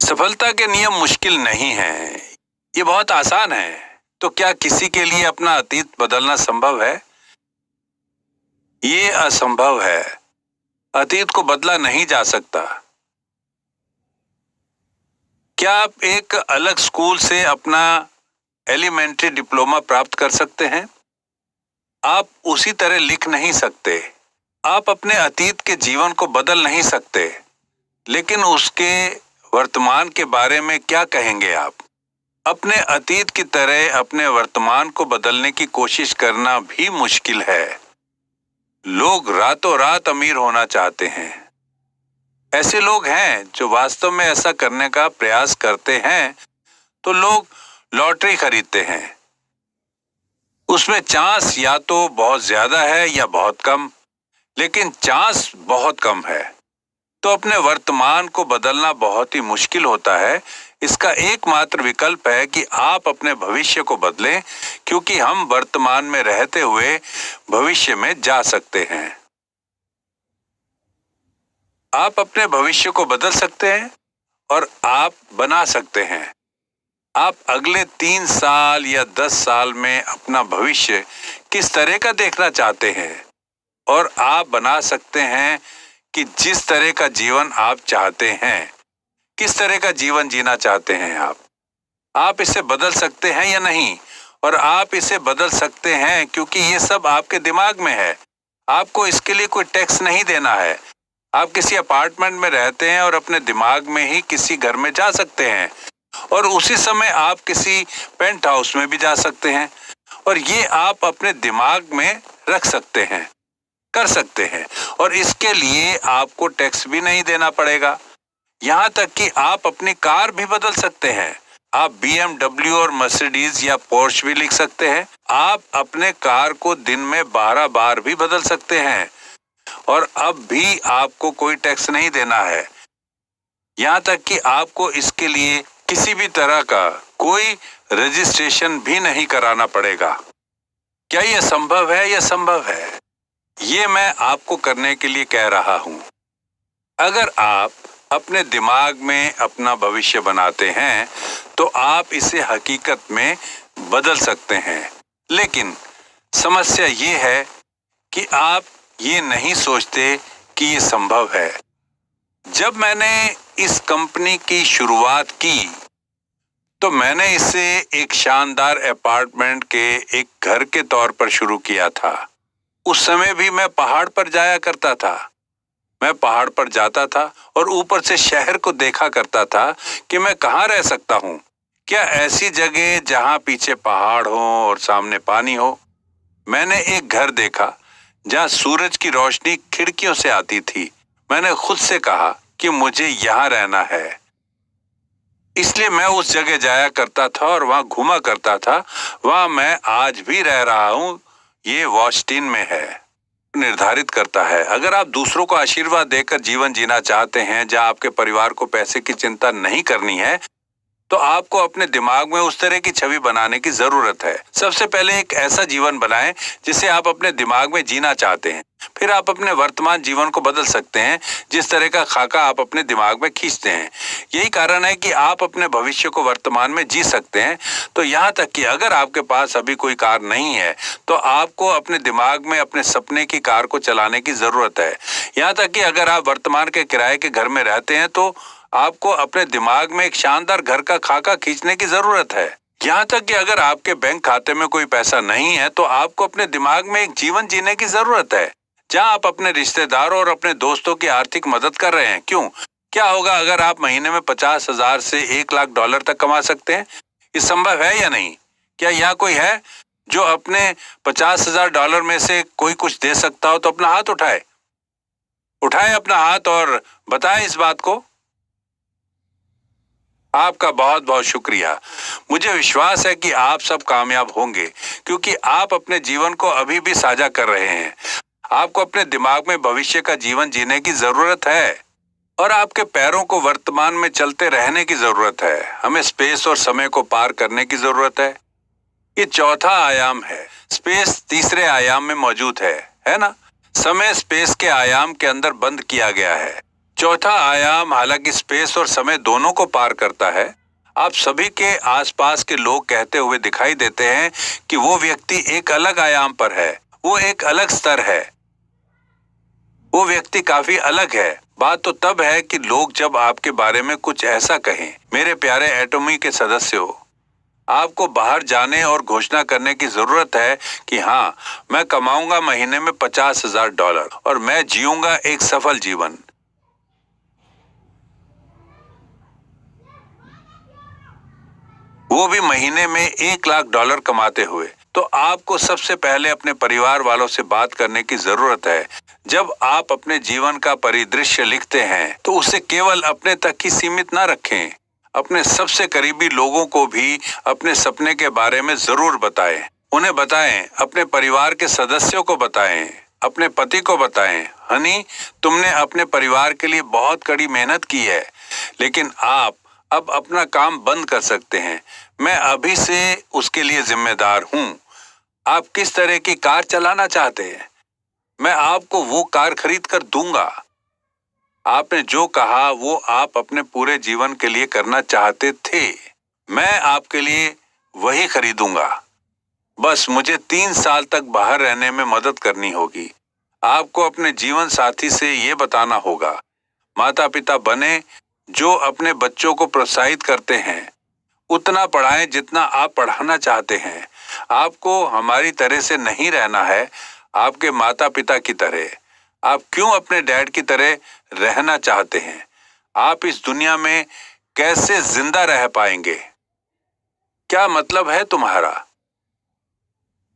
सफलता के नियम मुश्किल नहीं हैं, ये बहुत आसान है। तो क्या किसी के लिए अपना अतीत बदलना संभव है? ये असंभव है। अतीत को बदला नहीं जा सकता। क्या आप एक अलग स्कूल से अपना एलिमेंट्री डिप्लोमा प्राप्त कर सकते हैं? आप उसी तरह लिख नहीं सकते। आप अपने अतीत के जीवन को बदल नहीं सकते, लेकिन उसके वर्तमान के बारे में क्या कहेंगे आप? अपने अतीत की तरह अपने वर्तमान को बदलने की कोशिश करना भी मुश्किल है। लोग रातों रात अमीर होना चाहते हैं। ऐसे लोग हैं जो वास्तव में ऐसा करने का प्रयास करते हैं, तो लोग लॉटरी खरीदते हैं। उसमें चांस या तो बहुत ज्यादा है या बहुत कम, लेकिन चांस बहुत कम है। तो अपने वर्तमान को बदलना बहुत ही मुश्किल होता है। इसका एकमात्र विकल्प है कि आप अपने भविष्य को बदलें, क्योंकि हम वर्तमान में रहते हुए भविष्य में जा सकते हैं। आप अपने भविष्य को बदल सकते हैं और आप बना सकते हैं। आप अगले 3 साल या 10 साल में अपना भविष्य किस तरह का देखना चाहते हैं, और आप बना सकते हैं कि जिस तरह का जीवन आप चाहते हैं, किस तरह का जीवन जीना चाहते हैं आप इसे बदल सकते हैं या नहीं। और आप इसे बदल सकते हैं क्योंकि ये सब आपके दिमाग में है। आपको इसके लिए कोई टैक्स नहीं देना है। आप किसी अपार्टमेंट में रहते हैं और अपने दिमाग में ही किसी घर में जा सकते हैं, और उसी समय आप किसी पेंट हाउस में भी जा सकते हैं, और ये आप अपने दिमाग में रख सकते हैं, कर सकते हैं, और इसके लिए आपको टैक्स भी नहीं देना पड़ेगा। यहाँ तक कि आप अपनी कार भी बदल सकते हैं। आप BMW और मर्सिडीज या पोर्श भी लिख सकते हैं। आप अपने कार को दिन में 12 बार भी बदल सकते हैं, और अब भी आपको कोई टैक्स नहीं देना है। यहाँ तक कि आपको इसके लिए किसी भी तरह का कोई रजिस्ट्रेशन भी नहीं कराना पड़ेगा। क्या यह संभव है? यह संभव है। ये मैं आपको करने के लिए कह रहा हूं। अगर आप अपने दिमाग में अपना भविष्य बनाते हैं, तो आप इसे हकीकत में बदल सकते हैं। लेकिन समस्या ये है कि आप ये नहीं सोचते कि ये संभव है। जब मैंने इस कंपनी की शुरुआत की, तो मैंने इसे एक शानदार अपार्टमेंट के एक घर के तौर पर शुरू किया था। उस समय भी मैं पहाड़ पर जाया करता था। मैं पहाड़ पर जाता था और ऊपर से शहर को देखा करता था कि मैं कहाँ रह सकता हूँ। क्या ऐसी जगह जहाँ पीछे पहाड़ हो और सामने पानी हो। मैंने एक घर देखा जहाँ सूरज की रोशनी खिड़कियों से आती थी। मैंने खुद से कहा कि मुझे यहाँ रहना है। इसलिए मैं उस जगह जाया करता था और वहां घूमा करता था। वहां मैं आज भी रह रहा हूं। ये वॉस्टिन में है। निर्धारित करता है। अगर आप दूसरों को आशीर्वाद देकर जीवन जीना चाहते हैं, जहां आपके परिवार को पैसे की चिंता नहीं करनी है, तो आपको अपने दिमाग में उस तरह की छवि बनाने की जरूरत है। सबसे पहले एक ऐसा जीवन बनाएं जिसे आप अपने दिमाग में जीना चाहते हैं। फिर आप अपने वर्तमान जीवन को बदल सकते हैं, जिस तरह का खाका आप अपने दिमाग में खींचते हैं। यही कारण है कि आप अपने भविष्य को वर्तमान में जी सकते हैं। तो यहाँ तक कि अगर आपके पास अभी कोई कार नहीं है, तो आपको अपने दिमाग में अपने सपने की कार को चलाने की जरूरत है। यहाँ तक कि अगर आप वर्तमान के किराए के घर में रहते हैं, तो आपको अपने दिमाग में एक शानदार घर का खाका खींचने की जरूरत है। यहाँ तक कि अगर आपके बैंक खाते में कोई पैसा नहीं है, तो आपको अपने दिमाग में एक जीवन जीने की जरूरत है, जहाँ आप अपने रिश्तेदारों और अपने दोस्तों की आर्थिक मदद कर रहे हैं। क्यों? क्या होगा अगर आप महीने में 50,000 से 1 लाख डॉलर तक कमा सकते हैं? ये संभव है या नहीं? क्या यहाँ कोई है जो अपने 50,000 डॉलर में से कोई कुछ दे सकता हो? तो अपना हाथ उठाए। उठाए अपना हाथ और बताएं इस बात को। आपका बहुत बहुत शुक्रिया। मुझे विश्वास है कि आप सब कामयाब होंगे, क्योंकि आप अपने जीवन को अभी भी साझा कर रहे हैं। आपको अपने दिमाग में भविष्य का जीवन जीने की जरूरत है, और आपके पैरों को वर्तमान में चलते रहने की जरूरत है। हमें स्पेस और समय को पार करने की जरूरत है। ये चौथा आयाम है। स्पेस तीसरे आयाम में मौजूद है ना? समय स्पेस के आयाम के अंदर बंद किया गया है। चौथा आयाम हालांकि स्पेस और समय दोनों को पार करता है। आप सभी के आसपास के लोग कहते हुए दिखाई देते हैं कि वो व्यक्ति एक अलग आयाम पर है, वो एक अलग स्तर है, वो व्यक्ति काफी अलग है। बात तो तब है कि लोग जब आपके बारे में कुछ ऐसा कहें। मेरे प्यारे एटॉमी के सदस्यों, आपको बाहर जाने और घोषणा करने की जरूरत है कि हाँ, मैं कमाऊंगा महीने में $50,000 और मैं जीऊंगा एक सफल जीवन। वो भी महीने में $1,00,000 कमाते हुए। तो आपको सबसे पहले अपने परिवार वालों से बात करने की जरूरत है। जब आप अपने जीवन का परिदृश्य लिखते हैं तो उसे केवल अपने तक ही सीमित ना रखें। अपने सबसे करीबी लोगों को भी अपने सपने के बारे में जरूर बताएं। उन्हें बताएं, अपने परिवार के सदस्यों को बताएं, अपने पति को बताएं, हनी, तुमने अपने परिवार के लिए बहुत कड़ी मेहनत की है, लेकिन आप अब अपना काम बंद कर सकते हैं। मैं अभी से उसके लिए जिम्मेदार हूं। आप किस तरह की कार चलाना चाहते हैं? मैं आपको वो कार खरीद कर दूंगा। आपने जो कहा वो आप अपने पूरे जीवन के लिए करना चाहते थे। मैं आपके लिए वही खरीदूंगा। बस मुझे 3 साल तक बाहर रहने में मदद करनी होगी। आपको अपने जीवन साथी से ये बताना होगा। माता पिता बने जो अपने बच्चों को प्रोत्साहित करते हैं। उतना पढ़ाएं जितना आप पढ़ाना चाहते हैं। आपको हमारी तरह से नहीं रहना है, आपके माता पिता की तरह। आप क्यों अपने डैड की तरह रहना चाहते हैं? आप इस दुनिया में कैसे जिंदा रह पाएंगे? क्या मतलब है तुम्हारा?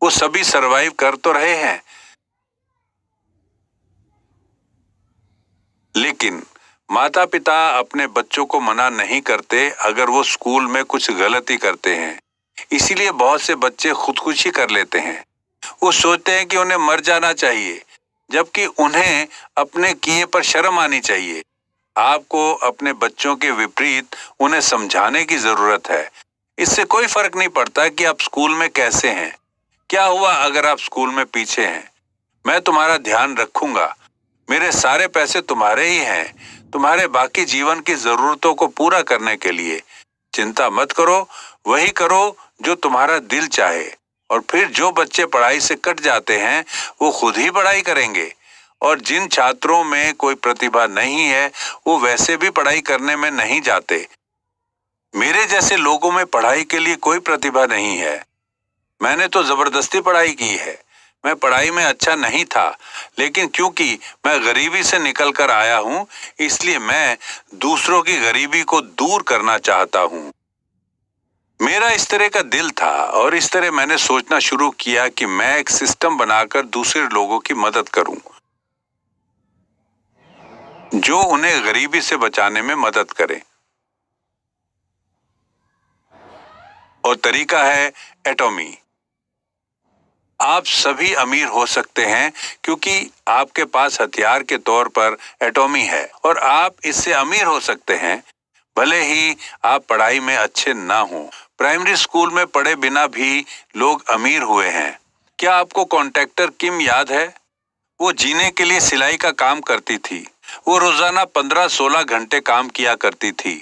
वो सभी सरवाइव कर तो रहे हैं, लेकिन माता पिता अपने बच्चों को मना नहीं करते अगर वो स्कूल में कुछ गलती करते हैं। इसीलिए बहुत से बच्चे खुदकुशी कर लेते हैं। वो सोचते हैं कि उन्हें मर जाना चाहिए, जबकि उन्हें अपने किए पर शर्म आनी चाहिए। आपको अपने बच्चों के विपरीत उन्हें समझाने की जरूरत है। इससे कोई फर्क नहीं पड़ता कि आप स्कूल में कैसे हैं। क्या हुआ अगर आप स्कूल में पीछे हैं? मैं तुम्हारा ध्यान रखूंगा। मेरे सारे पैसे तुम्हारे ही हैं, तुम्हारे बाकी जीवन की जरूरतों को पूरा करने के लिए। चिंता मत करो, वही करो जो तुम्हारा दिल चाहे। और फिर जो बच्चे पढ़ाई से कट जाते हैं वो खुद ही पढ़ाई करेंगे। और जिन छात्रों में कोई प्रतिभा नहीं है वो वैसे भी पढ़ाई करने में नहीं जाते। मेरे जैसे लोगों में पढ़ाई के लिए कोई प्रतिभा नहीं है। मैंने तो जबरदस्ती पढ़ाई की है। मैं पढ़ाई में अच्छा नहीं था, लेकिन क्योंकि मैं गरीबी से निकल कर आया हूं, इसलिए मैं दूसरों की गरीबी को दूर करना चाहता हूं। मेरा इस तरह का दिल था और इस तरह मैंने सोचना शुरू किया कि मैं एक सिस्टम बनाकर दूसरे लोगों की मदद करूं, जो उन्हें गरीबी से बचाने में मदद करे। और तरीका है एटॉमी। आप सभी अमीर हो सकते हैं क्योंकि आपके पास हथियार के तौर पर एटॉमी है, और आप इससे अमीर हो सकते हैं भले ही आप पढ़ाई में अच्छे ना हो। प्राइमरी स्कूल में पढ़े बिना भी लोग अमीर हुए हैं। क्या आपको कॉन्ट्रैक्टर किम याद है? वो जीने के लिए सिलाई का काम करती थी। वो रोजाना 15-16 घंटे काम किया करती थी,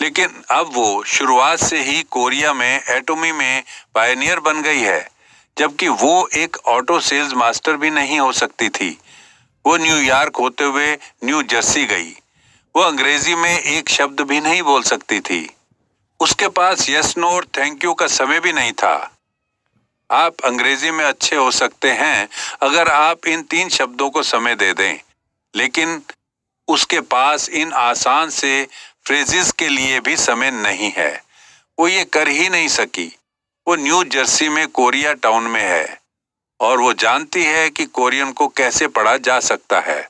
लेकिन अब वो शुरुआत से ही कोरिया में एटॉमी में पायनियर बन गई है, जबकि वो एक ऑटो सेल्स मास्टर भी नहीं हो सकती थी। वो न्यूयॉर्क होते हुए न्यू जर्सी गई। वो अंग्रेजी में एक शब्द भी नहीं बोल सकती थी। उसके पास यस नो और थैंक यू का समय भी नहीं था। आप अंग्रेजी में अच्छे हो सकते हैं अगर आप इन 3 शब्दों को समय दे दें, लेकिन उसके पास इन आसान से फ्रेजेस के लिए भी समय नहीं है। वो ये कर ही नहीं सकी। वो न्यू जर्सी में कोरिया टाउन में है और वो जानती है कि कोरियन को कैसे पढ़ा जा सकता है।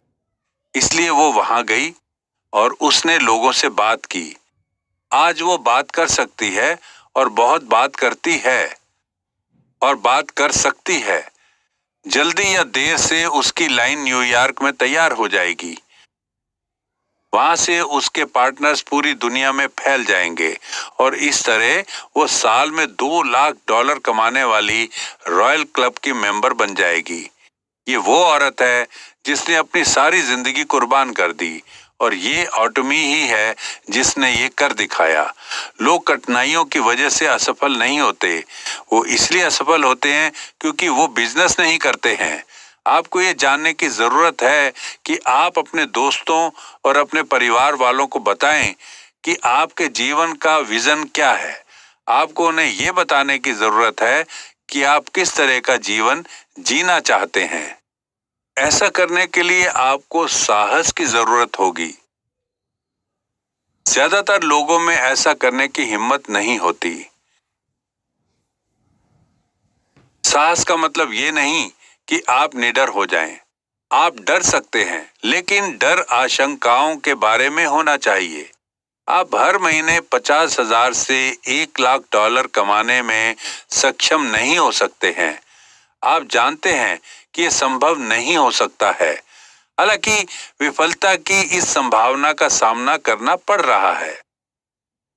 इसलिए वो वहां गई और उसने लोगों से बात की। आज वो बात कर सकती है और बहुत बात करती है और बात कर सकती है। जल्दी या देर से उसकी लाइन न्यूयॉर्क में तैयार हो जाएगी। वहां से उसके पार्टनर्स पूरी दुनिया में फैल जाएंगे और इस तरह वो साल में $2 लाख कमाने वाली रॉयल क्लब की मेंबर बन जाएगी। ये वो औरत है जिसने अपनी सारी जिंदगी कुर्बान कर दी, और ये ऑटोमी ही है जिसने ये कर दिखाया। लोग कठिनाइयों की वजह से असफल नहीं होते, वो इसलिए असफल होते हैं क्योंकि वो बिजनेस नहीं करते हैं। आपको ये जानने की जरूरत है कि आप अपने दोस्तों और अपने परिवार वालों को बताएं कि आपके जीवन का विजन क्या है। आपको उन्हें ये बताने की जरूरत है कि आप किस तरह का जीवन जीना चाहते हैं। ऐसा करने के लिए आपको साहस की जरूरत होगी। ज्यादातर लोगों में ऐसा करने की हिम्मत नहीं होती। साहस का मतलब ये नहीं कि आप निडर हो जाएं। आप डर सकते हैं, लेकिन डर आशंकाओं के बारे में होना चाहिए। आप हर महीने 50,000 से $1,00,000 कमाने में सक्षम नहीं हो सकते हैं। आप जानते हैं कि यह संभव नहीं हो सकता है। हालांकि विफलता की इस संभावना का सामना करना पड़ रहा है।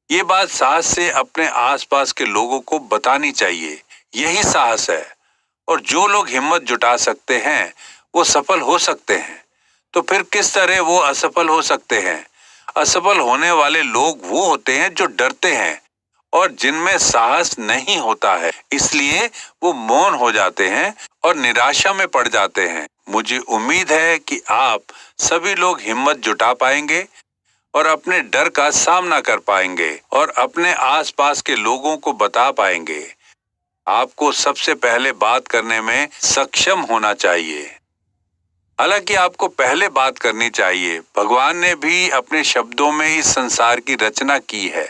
ये बात साहस से अपने आसपास के लोगों को बतानी चाहिए। यही साहस है। और जो लोग हिम्मत जुटा सकते हैं वो सफल हो सकते हैं। तो फिर किस तरह वो असफल हो सकते हैं? असफल होने वाले लोग वो होते हैं जो डरते हैं और जिनमें साहस नहीं होता है, इसलिए वो मौन हो जाते हैं और निराशा में पड़ जाते हैं। मुझे उम्मीद है कि आप सभी लोग हिम्मत जुटा पाएंगे और अपने डर का सामना कर पाएंगे और अपने आसपास के लोगों को बता पाएंगे। आपको सबसे पहले बात करने में सक्षम होना चाहिए। हालांकि आपको पहले बात करनी चाहिए। भगवान ने भी अपने शब्दों में इस संसार की रचना की है।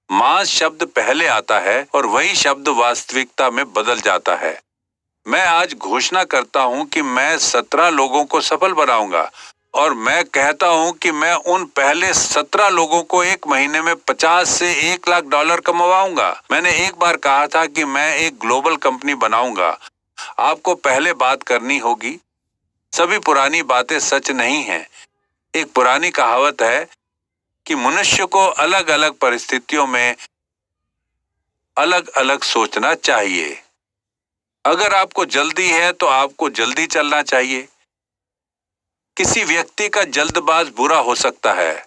मांस शब्द पहले आता है और वही शब्द वास्तविकता में बदल जाता है। मैं आज घोषणा करता हूं कि मैं 17 लोगों को सफल बनाऊंगा, और मैं कहता हूं कि मैं उन पहले 17 लोगों को एक महीने में 50 से $1,00,000 कमवाऊंगा। मैंने एक बार कहा था कि मैं एक ग्लोबल कंपनी बनाऊंगा। आपको पहले बात करनी होगी। सभी पुरानी बातें सच नहीं हैं। एक पुरानी कहावत है कि मनुष्य को अलग अलग परिस्थितियों में अलग अलग सोचना चाहिए। अगर आपको जल्दी है तो आपको जल्दी चलना चाहिए। किसी व्यक्ति का जल्दबाज बुरा हो सकता है।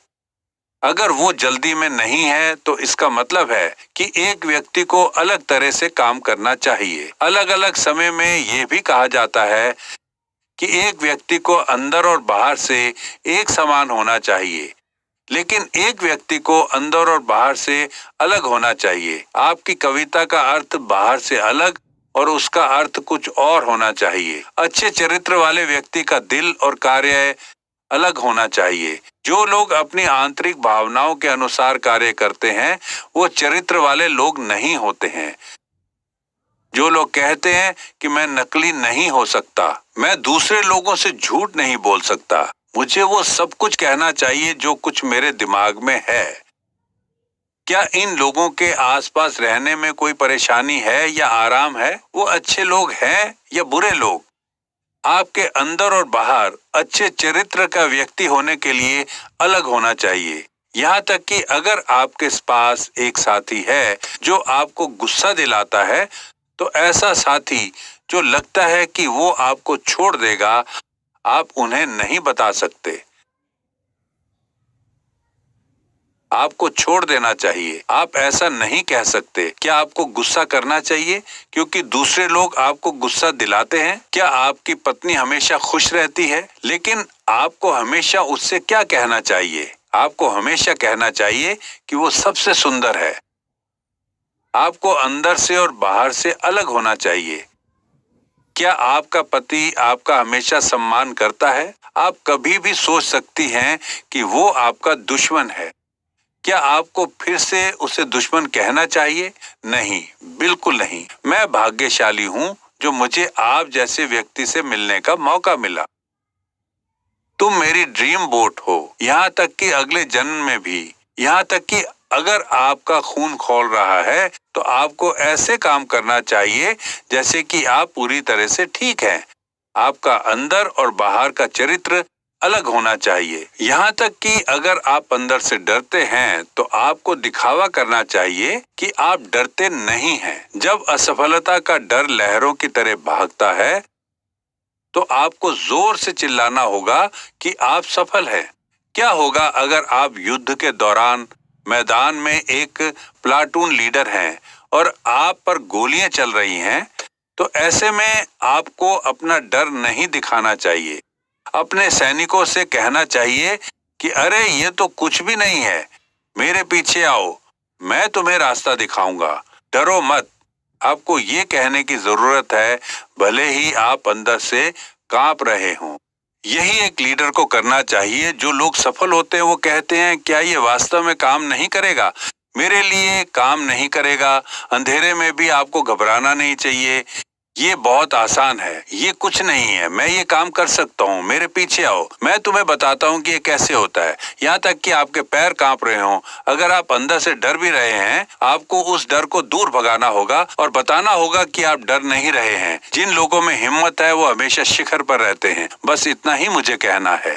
अगर वो जल्दी में नहीं है तो इसका मतलब है कि एक व्यक्ति को अलग तरह से काम करना चाहिए। अलग अलग समय में ये भी कहा जाता है कि एक व्यक्ति को अंदर और बाहर से एक समान होना चाहिए, लेकिन एक व्यक्ति को अंदर और बाहर से अलग होना चाहिए। आपकी कविता का अर्थ बाहर से अलग और उसका अर्थ कुछ और होना चाहिए। अच्छे चरित्र वाले व्यक्ति का दिल और कार्य अलग होना चाहिए। जो लोग अपनी आंतरिक भावनाओं के अनुसार कार्य करते हैं वो चरित्र वाले लोग नहीं होते हैं। जो लोग कहते हैं कि मैं नकली नहीं हो सकता, मैं दूसरे लोगों से झूठ नहीं बोल सकता, मुझे वो सब कुछ कहना चाहिए जो कुछ मेरे दिमाग में है। क्या इन लोगों के आसपास रहने में कोई परेशानी है या आराम है? वो अच्छे लोग हैं या बुरे लोग? आपके अंदर और बाहर अच्छे चरित्र का व्यक्ति होने के लिए अलग होना चाहिए। यहाँ तक कि अगर आपके पास एक साथी है जो आपको गुस्सा दिलाता है, तो ऐसा साथी जो लगता है कि वो आपको छोड़ देगा, आप उन्हें नहीं बता सकते। आपको छोड़ देना चाहिए। आप ऐसा नहीं कह सकते। क्या आपको गुस्सा करना चाहिए क्योंकि दूसरे लोग आपको गुस्सा दिलाते हैं? क्या आपकी पत्नी हमेशा खुश रहती है? लेकिन आपको हमेशा उससे क्या कहना चाहिए? आपको हमेशा कहना चाहिए कि वो सबसे सुंदर है। आपको अंदर से और बाहर से अलग होना चाहिए। क्या आपका पति आपका हमेशा सम्मान करता है? आप कभी भी सोच सकती हैं कि वो आपका दुश्मन है। क्या आपको फिर से उसे दुश्मन कहना चाहिए? नहीं, बिल्कुल नहीं। मैं भाग्यशाली हूं जो मुझे आप जैसे व्यक्ति से मिलने का मौका मिला। तुम मेरी ड्रीम बोट हो, यहाँ तक कि अगले जन्म में भी। यहाँ तक कि अगर आपका खून खौल रहा है तो आपको ऐसे काम करना चाहिए जैसे कि आप पूरी तरह से ठीक हैं। आपका अंदर और बाहर का चरित्र अलग होना चाहिए। यहाँ तक कि अगर आप अंदर से डरते हैं तो आपको दिखावा करना चाहिए कि आप डरते नहीं हैं। जब असफलता का डर लहरों की तरह भागता है तो आपको जोर से चिल्लाना होगा कि आप सफल हैं। क्या होगा अगर आप युद्ध के दौरान मैदान में एक प्लाटून लीडर हैं और आप पर गोलियां चल रही हैं? तो ऐसे में आपको अपना डर नहीं दिखाना चाहिए। अपने सैनिकों से कहना चाहिए कि अरे ये तो कुछ भी नहीं है, मेरे पीछे आओ, मैं तुम्हें रास्ता दिखाऊंगा, डरो मत। आपको ये कहने की जरूरत है, भले ही आप अंदर से कांप रहे हों। यही एक लीडर को करना चाहिए। जो लोग सफल होते हैं वो कहते हैं, क्या ये वास्तव में काम नहीं करेगा? मेरे लिए काम नहीं करेगा। अंधेरे में भी आपको घबराना नहीं चाहिए। ये बहुत आसान है, ये कुछ नहीं है, मैं ये काम कर सकता हूँ, मेरे पीछे आओ, मैं तुम्हें बताता हूँ कि ये कैसे होता है। यहाँ तक कि आपके पैर कांप रहे हों, अगर आप अंदर से डर भी रहे हैं, आपको उस डर को दूर भगाना होगा और बताना होगा कि आप डर नहीं रहे हैं। जिन लोगों में हिम्मत है वो हमेशा शिखर पर रहते हैं। बस इतना ही मुझे कहना है।